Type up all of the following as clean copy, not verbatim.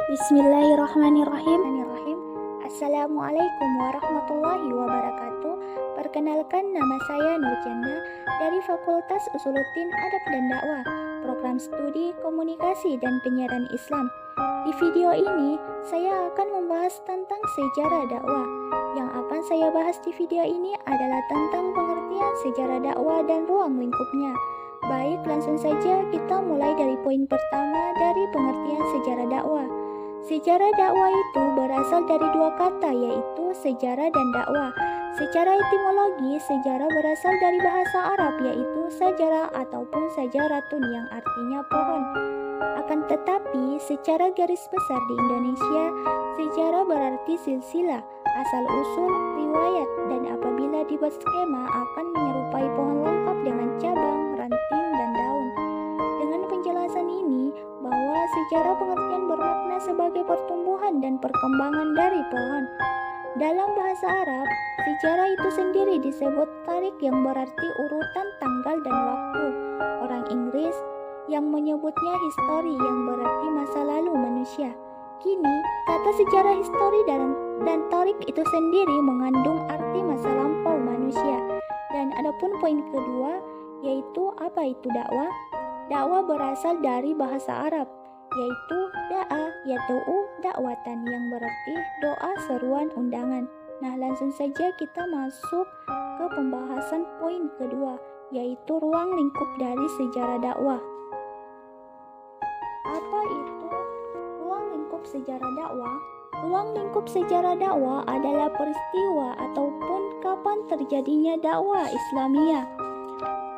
Bismillahirrahmanirrahim. Assalamualaikum warahmatullahi wabarakatuh. Perkenalkan, nama saya Nurjana dari Fakultas Usuluddin Adab dan Dakwah, Program Studi Komunikasi dan Penyiaran Islam. Di video ini, saya akan membahas tentang sejarah dakwah. Yang akan saya bahas di video ini adalah tentang pengertian sejarah dakwah dan ruang lingkupnya. Baik, langsung saja kita mulai dari poin pertama dari pengertian sejarah dakwah. Sejarah dakwah itu berasal dari dua kata, yaitu sejarah dan dakwah. Secara etimologi, sejarah berasal dari bahasa Arab, yaitu sajarah ataupun sajaratun yang artinya pohon. Akan tetapi, secara garis besar di Indonesia, sejarah berarti silsilah, asal-usul, riwayat, dan apabila dibuat skema akan menyerupai pohon lengkap dengan cabang, ranting, dan daun. Dengan penjelasan ini, bahwa sejarah pengertian bermakna sebagai pertumbuhan dan perkembangan dari pohon. Dalam bahasa Arab, sejarah itu sendiri disebut tarik yang berarti urutan tanggal dan waktu. Orang Inggris yang menyebutnya history yang berarti masa lalu manusia. Kini, kata sejarah histori dan tarik itu sendiri mengandung arti masa lampau manusia. Dan adapun poin kedua, yaitu apa itu dakwah? Dakwah berasal dari bahasa Arab, yaitu da'a, yatu'u, dakwatan, yang berarti doa, seruan, undangan. Nah, langsung saja kita masuk ke pembahasan poin kedua, yaitu ruang lingkup dari sejarah dakwah. Apa itu ruang lingkup sejarah dakwah? Ruang lingkup sejarah dakwah adalah peristiwa ataupun kapan terjadinya dakwah Islamiyah.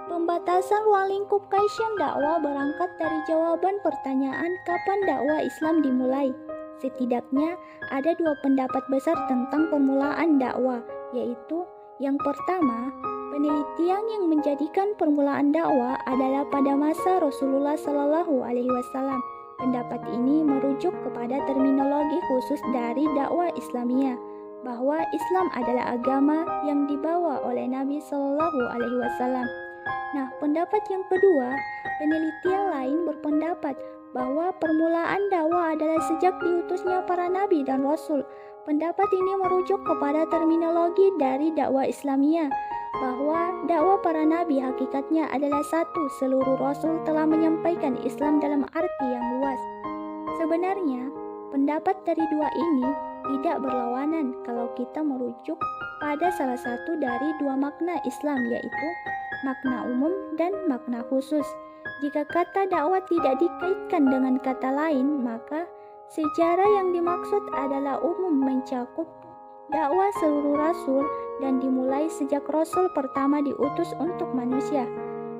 Pembatasan ruang lingkup question dakwah berangkat dari jawaban pertanyaan kapan dakwah Islam dimulai. Setidaknya ada dua pendapat besar tentang permulaan dakwah, yaitu yang pertama, penelitian yang menjadikan permulaan dakwah adalah pada masa Rasulullah Shallallahu Alaihi Wasallam. Pendapat ini merujuk kepada terminologi khusus dari dakwah Islamiyah, bahwa Islam adalah agama yang dibawa oleh Nabi Shallallahu Alaihi Wasallam. Nah, pendapat yang kedua, penelitian lain berpendapat bahwa permulaan dakwah adalah sejak diutusnya para nabi dan rasul. Pendapat ini merujuk kepada terminologi dari dakwah Islamiyah, bahwa dakwah para nabi hakikatnya adalah satu, seluruh rasul telah menyampaikan Islam dalam arti yang luas. Sebenarnya, pendapat dari dua ini tidak berlawanan kalau kita merujuk pada salah satu dari dua makna Islam, yaitu makna umum dan makna khusus. Jika kata dakwah tidak dikaitkan dengan kata lain, maka sejarah yang dimaksud adalah umum, mencakup dakwah seluruh rasul dan dimulai sejak rasul pertama diutus untuk manusia.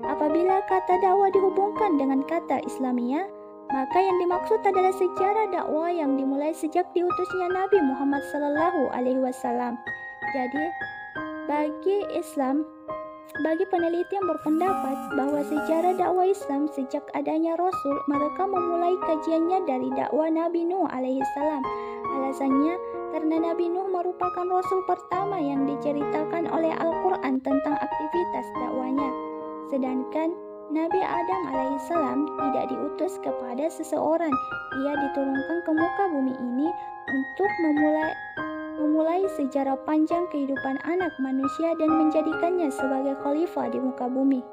Apabila kata dakwah dihubungkan dengan kata Islamiyah, maka yang dimaksud adalah sejarah dakwah yang dimulai sejak diutusnya Nabi Muhammad Sallallahu Alaihi Wasallam. Jadi, bagi peneliti yang berpendapat bahwa sejarah dakwah Islam sejak adanya Rasul, mereka memulai kajiannya dari dakwah Nabi Nuh alaihissalam. Alasannya, karena Nabi Nuh merupakan Rasul pertama yang diceritakan oleh Al-Quran tentang aktivitas dakwanya. Sedangkan Nabi Adam alaihissalam tidak diutus kepada seseorang. Ia diturunkan ke muka bumi ini untuk memulai sejarah panjang kehidupan anak manusia dan menjadikannya sebagai khalifah di muka bumi.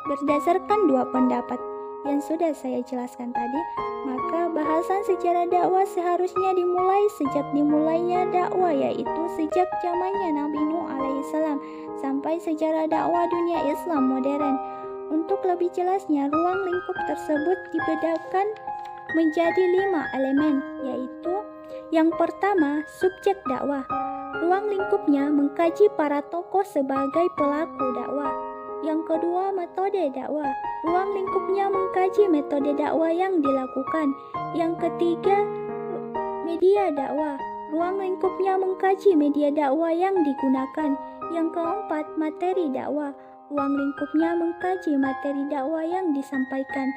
Berdasarkan dua pendapat yang sudah saya jelaskan tadi, maka bahasan sejarah dakwah seharusnya dimulai sejak dimulainya dakwah, yaitu sejak zamannya Nabi Nuh alaihissalam sampai sejarah dakwah dunia Islam modern. Untuk lebih jelasnya, ruang lingkup tersebut dibedakan menjadi 5 elemen, yaitu yang pertama, subjek dakwah. Ruang lingkupnya mengkaji para tokoh sebagai pelaku dakwah. Yang kedua, metode dakwah. Ruang lingkupnya mengkaji metode dakwah yang dilakukan. Yang ketiga, media dakwah. Ruang lingkupnya mengkaji media dakwah yang digunakan. Yang keempat, materi dakwah. Ruang lingkupnya mengkaji materi dakwah yang disampaikan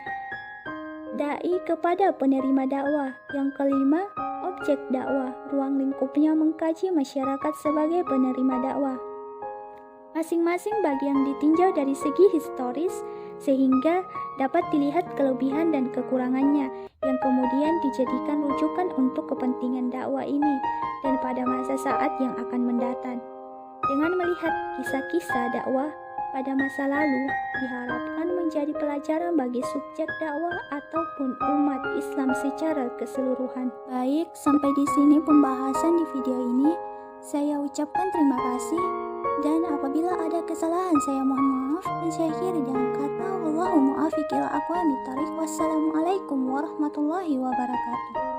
dai kepada penerima dakwah. Yang kelima, objek dakwah. Ruang lingkupnya mengkaji masyarakat sebagai penerima dakwah. Masing-masing bagi yang ditinjau dari segi historis, sehingga dapat dilihat kelebihan dan kekurangannya yang kemudian dijadikan rujukan untuk kepentingan dakwah ini dan pada masa saat yang akan mendatang. Dengan melihat kisah-kisah dakwah pada masa lalu, diharapkan menjadi pelajaran bagi subjek dakwah ataupun umat Islam secara keseluruhan. Baik, sampai di sini pembahasan di video ini. Saya ucapkan terima kasih, dan apabila ada kesalahan saya mohon maaf, dan saya akhiri dengan kata wallahu muwaffiq ila aqwamit thoriq. Wassalamualaikum warahmatullahi wabarakatuh.